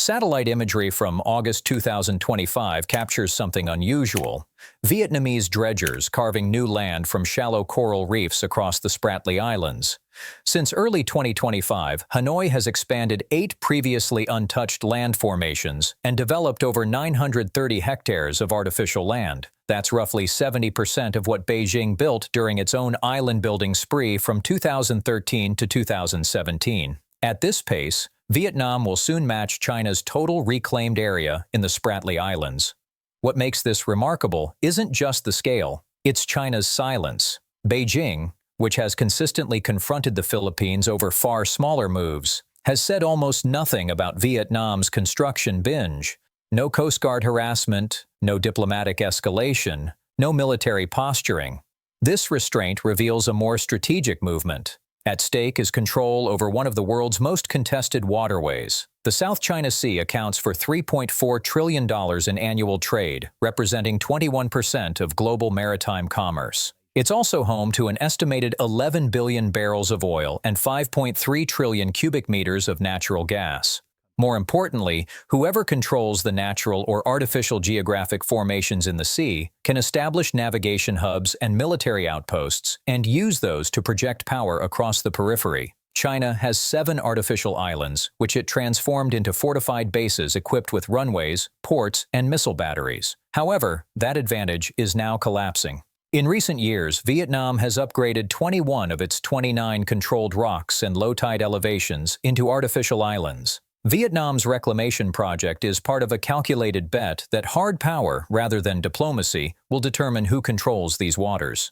Satellite imagery from August 2025 captures something unusual. Vietnamese dredgers carving new land from shallow coral reefs across the Spratly Islands. Since early 2025, Hanoi has expanded 8 previously untouched land formations and developed over 930 hectares of artificial land. That's roughly 70% of what Beijing built during its own island-building spree from 2013 to 2017. At this pace, Vietnam will soon match China's total reclaimed area in the Spratly Islands. What makes this remarkable isn't just the scale, it's China's silence. Beijing, which has consistently confronted the Philippines over far smaller moves, has said almost nothing about Vietnam's construction binge. No Coast Guard harassment, no diplomatic escalation, no military posturing. This restraint reveals a more strategic movement. At stake is control over one of the world's most contested waterways. The South China Sea accounts for $3.4 trillion in annual trade, representing 21% of global maritime commerce. It's also home to an estimated 11 billion barrels of oil and 5.3 trillion cubic meters of natural gas. More importantly, whoever controls the natural or artificial geographic formations in the sea can establish navigation hubs and military outposts and use those to project power across the periphery. China has 7 artificial islands, which it transformed into fortified bases equipped with runways, ports, and missile batteries. However, that advantage is now collapsing. In recent years, Vietnam has upgraded 21 of its 29 controlled rocks and low-tide elevations into artificial islands. Vietnam's Reclamation project is part of a calculated bet that hard power, rather than diplomacy, will determine who controls these waters.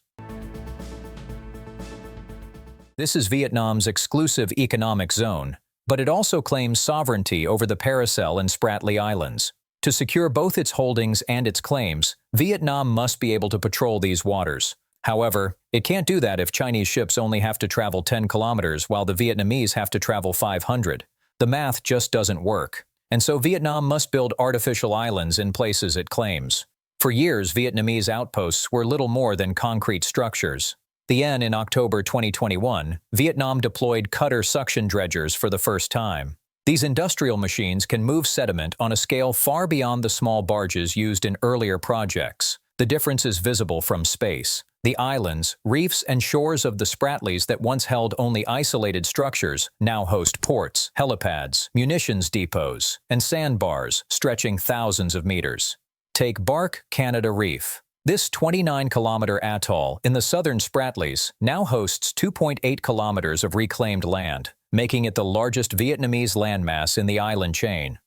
This is Vietnam's exclusive economic zone, but it also claims sovereignty over the Paracel and Spratly Islands. To secure both its holdings and its claims, Vietnam must be able to patrol these waters. However, it can't do that if Chinese ships only have to travel 10 kilometers while the Vietnamese have to travel 500. The math just doesn't work, and so Vietnam must build artificial islands in places it claims. For years, Vietnamese outposts were little more than concrete structures. In October 2021, Vietnam deployed cutter suction dredgers for the first time. These industrial machines can move sediment on a scale far beyond the small barges used in earlier projects. The difference is visible from space. The islands, reefs, and shores of the Spratleys that once held only isolated structures now host ports, helipads, munitions depots, and sandbars stretching thousands of meters. Take Bark Canada Reef. This 29-kilometer atoll in the southern Spratleys now hosts 2.8 kilometers of reclaimed land, making it the largest Vietnamese landmass in the island chain.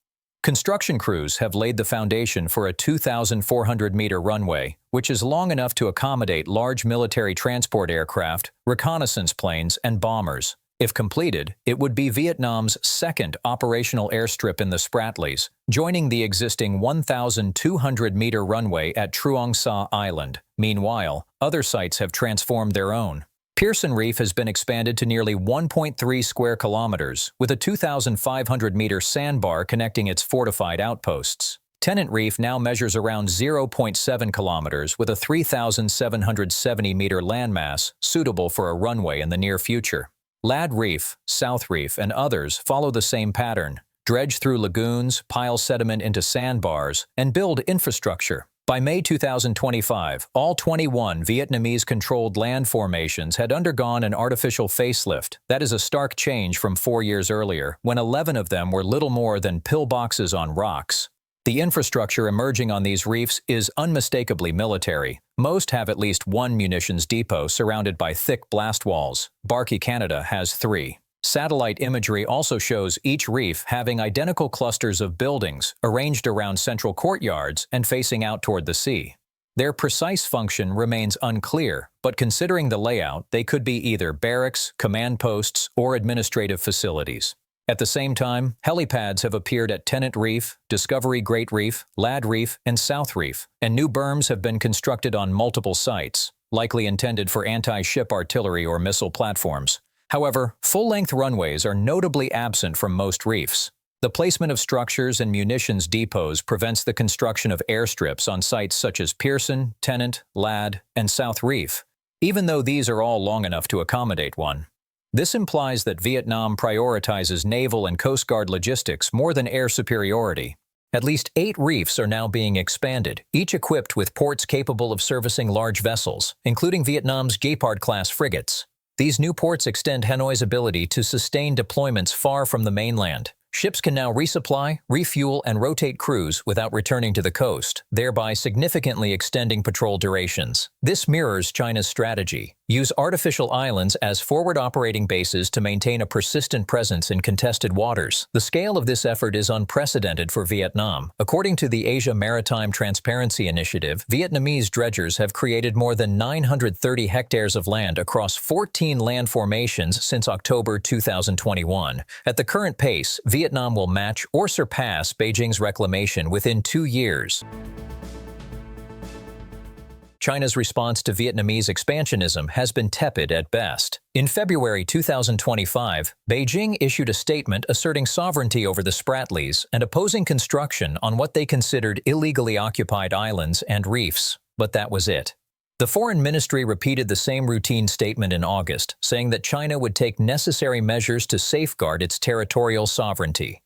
Construction crews have laid the foundation for a 2,400-meter runway, which is long enough to accommodate large military transport aircraft, reconnaissance planes, and bombers. If completed, it would be Vietnam's second operational airstrip in the Spratleys, joining the existing 1,200-meter runway at Truong Sa Island. Meanwhile, other sites have transformed their own. Pearson Reef has been expanded to nearly 1.3 square kilometers, with a 2,500-meter sandbar connecting its fortified outposts. Tennant Reef now measures around 0.7 kilometers with a 3,770-meter landmass suitable for a runway in the near future. Lad Reef, South Reef, and others follow the same pattern: dredge through lagoons, pile sediment into sandbars, and build infrastructure. By May 2025, all 21 Vietnamese-controlled land formations had undergone an artificial facelift. That is a stark change from 4 years earlier, when 11 of them were little more than pillboxes on rocks. The infrastructure emerging on these reefs is unmistakably military. Most have at least one munitions depot surrounded by thick blast walls. Barky Canada has 3. Satellite imagery also shows each reef having identical clusters of buildings arranged around central courtyards and facing out toward the sea. Their precise function remains unclear, but considering the layout, they could be either barracks, command posts, or administrative facilities. At the same time, helipads have appeared at Tennant Reef, Discovery Great Reef, Lad Reef, and South Reef, and new berms have been constructed on multiple sites, likely intended for anti-ship artillery or missile platforms. However, full-length runways are notably absent from most reefs. The placement of structures and munitions depots prevents the construction of airstrips on sites such as Pearson, Tennant, Lad, and South Reef, even though these are all long enough to accommodate one. This implies that Vietnam prioritizes naval and Coast Guard logistics more than air superiority. At least 8 reefs are now being expanded, each equipped with ports capable of servicing large vessels, including Vietnam's Geopolitics-class frigates. These new ports extend Hanoi's ability to sustain deployments far from the mainland. Ships can now resupply, refuel, and rotate crews without returning to the coast, thereby significantly extending patrol durations. This mirrors China's strategy: use artificial islands as forward operating bases to maintain a persistent presence in contested waters. The scale of this effort is unprecedented for Vietnam. According to the Asia Maritime Transparency Initiative, Vietnamese dredgers have created more than 930 hectares of land across 14 land formations since October 2021. At the current pace, Vietnam will match or surpass Beijing's reclamation within 2 years. China's response to Vietnamese expansionism has been tepid at best. In February 2025, Beijing issued a statement asserting sovereignty over the Spratleys and opposing construction on what they considered illegally occupied islands and reefs. But that was it. The Foreign Ministry repeated the same routine statement in August, saying that China would take necessary measures to safeguard its territorial sovereignty.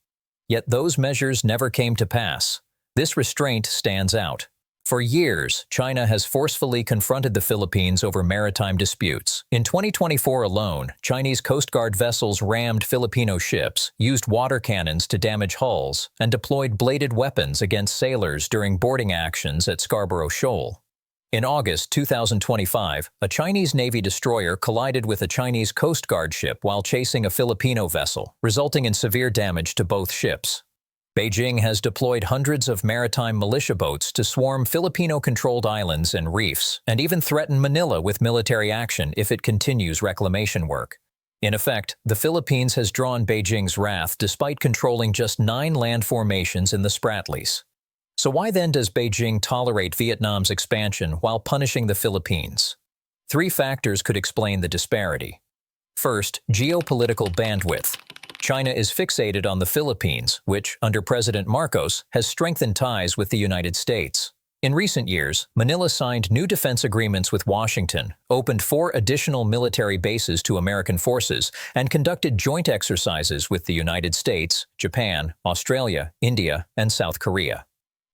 Yet those measures never came to pass. This restraint stands out. For years, China has forcefully confronted the Philippines over maritime disputes. In 2024 alone, Chinese Coast Guard vessels rammed Filipino ships, used water cannons to damage hulls, and deployed bladed weapons against sailors during boarding actions at Scarborough Shoal. In August 2025, a Chinese Navy destroyer collided with a Chinese Coast Guard ship while chasing a Filipino vessel, resulting in severe damage to both ships. Beijing has deployed hundreds of maritime militia boats to swarm Filipino-controlled islands and reefs, and even threaten Manila with military action if it continues reclamation work. In effect, the Philippines has drawn Beijing's wrath despite controlling just 9 land formations in the Spratleys. So why then does Beijing tolerate Vietnam's expansion while punishing the Philippines? 3 factors could explain the disparity. First, geopolitical bandwidth. China is fixated on the Philippines, which, under President Marcos, has strengthened ties with the United States. In recent years, Manila signed new defense agreements with Washington, opened 4 additional military bases to American forces, and conducted joint exercises with the United States, Japan, Australia, India, and South Korea.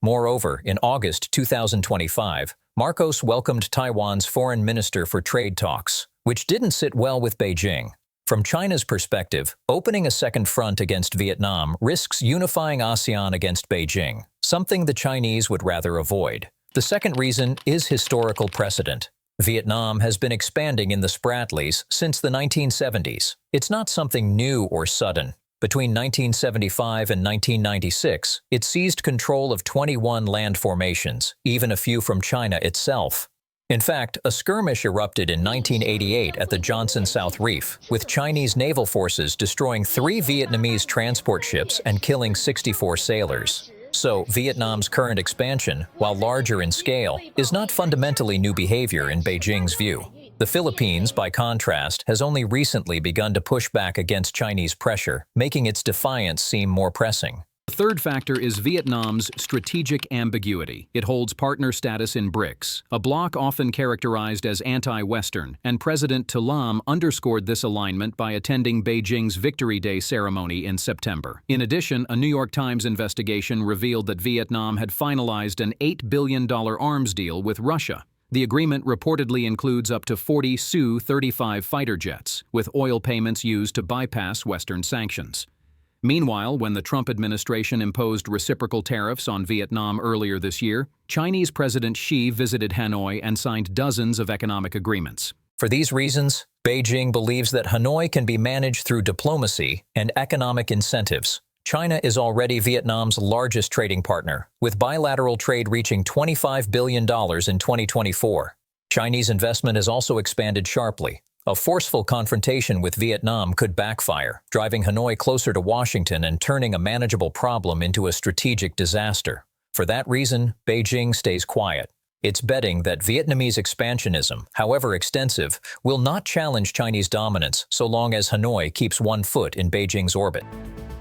Moreover, in August 2025, Marcos welcomed Taiwan's foreign minister for trade talks, which didn't sit well with Beijing. From China's perspective, opening a second front against Vietnam risks unifying ASEAN against Beijing, something the Chinese would rather avoid. The second reason is historical precedent. Vietnam has been expanding in the Spratleys since the 1970s. It's not something new or sudden. Between 1975 and 1996, it seized control of 21 land formations, even a few from China itself. In fact, a skirmish erupted in 1988 at the Johnson South Reef, with Chinese naval forces destroying 3 Vietnamese transport ships and killing 64 sailors. So, Vietnam's current expansion, while larger in scale, is not fundamentally new behavior in Beijing's view. The Philippines, by contrast, has only recently begun to push back against Chinese pressure, making its defiance seem more pressing. The third factor is Vietnam's strategic ambiguity. It holds partner status in BRICS, a bloc often characterized as anti-Western, and President Tu Lam underscored this alignment by attending Beijing's Victory Day ceremony in September. In addition, a New York Times investigation revealed that Vietnam had finalized an $8 billion arms deal with Russia. The agreement reportedly includes up to 40 Su-35 fighter jets, with oil payments used to bypass Western sanctions. Meanwhile, when the Trump administration imposed reciprocal tariffs on Vietnam earlier this year, Chinese President Xi visited Hanoi and signed dozens of economic agreements. For these reasons, Beijing believes that Hanoi can be managed through diplomacy and economic incentives. China is already Vietnam's largest trading partner, with bilateral trade reaching $25 billion in 2024. Chinese investment has also expanded sharply. A forceful confrontation with Vietnam could backfire, driving Hanoi closer to Washington and turning a manageable problem into a strategic disaster. For that reason, Beijing stays quiet. It's betting that Vietnamese expansionism, however extensive, will not challenge Chinese dominance so long as Hanoi keeps one foot in Beijing's orbit.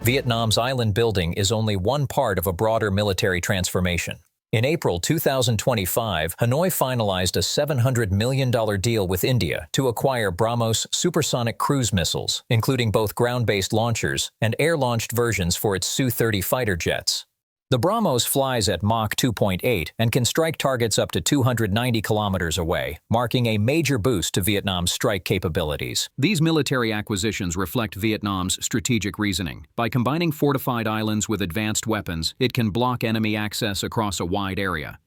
Vietnam's island building is only one part of a broader military transformation. In April 2025, Hanoi finalized a $700 million deal with India to acquire BrahMos supersonic cruise missiles, including both ground-based launchers and air-launched versions for its Su-30 fighter jets. The BrahMos flies at Mach 2.8 and can strike targets up to 290 kilometers away, marking a major boost to Vietnam's strike capabilities. These military acquisitions reflect Vietnam's strategic reasoning. By combining fortified islands with advanced weapons, it can block enemy access across a wide area.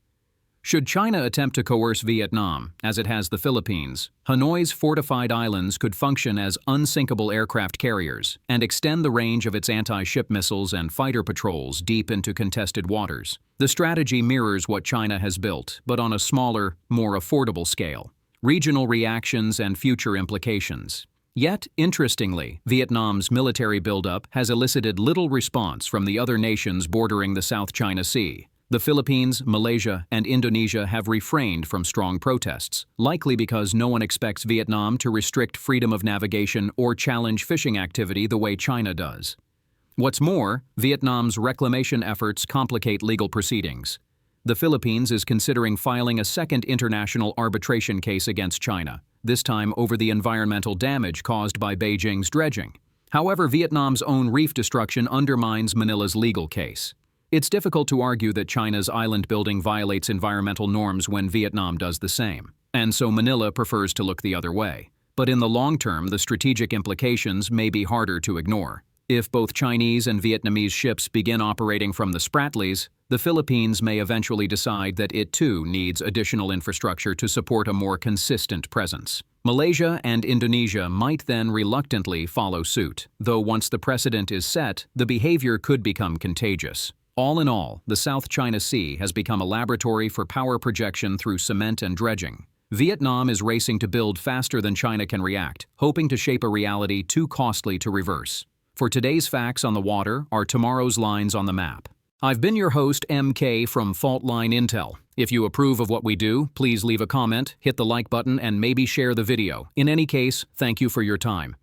Should China attempt to coerce Vietnam, as it has the Philippines, Hanoi's fortified islands could function as unsinkable aircraft carriers and extend the range of its anti-ship missiles and fighter patrols deep into contested waters. The strategy mirrors what China has built, but on a smaller, more affordable scale. Regional reactions and future implications. Yet, interestingly, Vietnam's military buildup has elicited little response from the other nations bordering the South China Sea. The Philippines, Malaysia, and Indonesia have refrained from strong protests, likely because no one expects Vietnam to restrict freedom of navigation or challenge fishing activity the way China does. What's more, Vietnam's reclamation efforts complicate legal proceedings. The Philippines is considering filing a second international arbitration case against China, this time over the environmental damage caused by Beijing's dredging. However, Vietnam's own reef destruction undermines Manila's legal case. It's difficult to argue that China's island building violates environmental norms when Vietnam does the same, and so Manila prefers to look the other way. But in the long term, the strategic implications may be harder to ignore. If both Chinese and Vietnamese ships begin operating from the Spratleys, the Philippines may eventually decide that it too needs additional infrastructure to support a more consistent presence. Malaysia and Indonesia might then reluctantly follow suit, though once the precedent is set, the behavior could become contagious. All in all, the South China Sea has become a laboratory for power projection through cement and dredging. Vietnam is racing to build faster than China can react, hoping to shape a reality too costly to reverse. For today's facts on the water are tomorrow's lines on the map. I've been your host, MK from Faultline Intel. If you approve of what we do, please leave a comment, hit the like button, and maybe share the video. In any case, thank you for your time.